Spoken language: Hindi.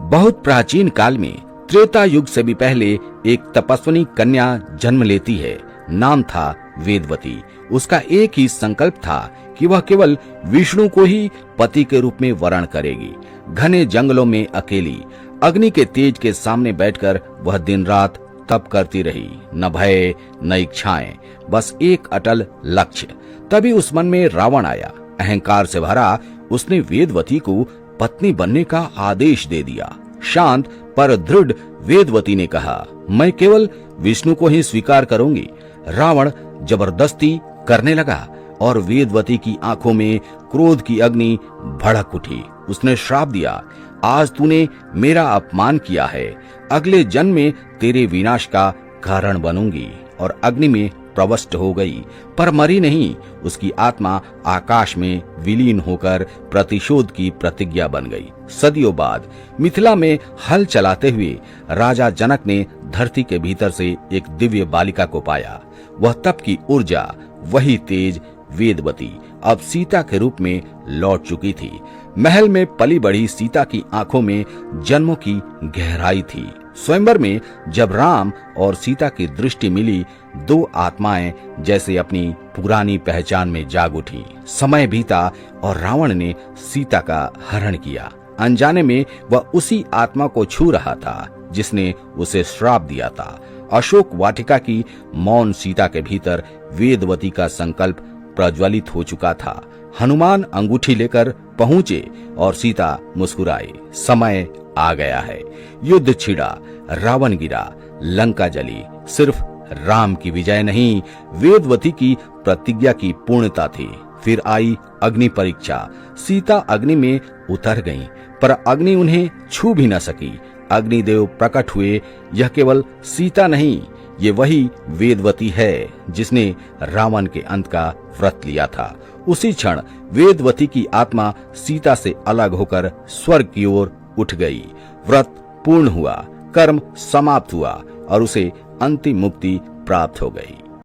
बहुत प्राचीन काल में, त्रेता युग से भी पहले, एक तपस्विनी कन्या जन्म लेती है। नाम था वेदवती। उसका एक ही संकल्प था कि वह केवल विष्णु को ही पति के रूप में वरण करेगी। घने जंगलों में अकेली अग्नि के तेज के सामने बैठकर वह दिन रात तप करती रही। न भय न इच्छाएं, बस एक अटल लक्ष्य। तभी उस मन में रावण आया। अहंकार से भरा उसने वेदवती को पत्नी बनने का आदेश दे दिया। शांत पर दृढ़ वेदवती ने कहा, मैं केवल विष्णु को ही स्वीकार करूंगी। रावण जबरदस्ती करने लगा और वेदवती की आंखों में क्रोध की अग्नि भड़क उठी। उसने श्राप दिया, आज तूने मेरा अपमान किया है, अगले जन्म में तेरे विनाश का कारण बनूंगी। और अग्नि में प्रविष्ट हो गई, पर मरी नहीं। उसकी आत्मा आकाश में विलीन होकर प्रतिशोध की प्रतिज्ञा बन गई। सदियों बाद मिथिला में हल चलाते हुए राजा जनक ने धरती के भीतर से एक दिव्य बालिका को पाया। वह तप की ऊर्जा, वही तेज वेदवती अब सीता के रूप में लौट चुकी थी। महल में पली बढ़ी सीता की आंखों में जन्मों की गहराई थी। स्वयंवर में जब राम और सीता की दृष्टि मिली, दो आत्माएं जैसे अपनी पुरानी पहचान में जाग उठी। समय बीता और रावण ने सीता का हरण किया। अनजाने में वह उसी आत्मा को छू रहा था जिसने उसे श्राप दिया था। अशोक वाटिका की मौन सीता के भीतर वेदवती का संकल्प प्रज्वलित हो चुका था। हनुमान अंगूठी लेकर पहुंचे और सीता मुस्कुराई। समय आ गया है। युद्ध छिड़ा, रावण गिरा, लंका जली। सिर्फ राम की विजय नहीं, वेदवती की प्रतिज्ञा की पूर्णता थी। फिर आई अग्नि परीक्षा। सीता अग्नि में उतर गईं, पर अग्नि उन्हें छू भी न सकी। अग्निदेव प्रकट हुए। यह केवल सीता नहीं, ये वही वेदवती है जिसने रावण के अंत का व्रत लिया था। उसी क्षण वेदवती की आत्मा सीता से अलग होकर स्वर्ग की ओर उठ गई। व्रत पूर्ण हुआ, कर्म समाप्त हुआ और उसे अंतिम मुक्ति प्राप्त हो गई।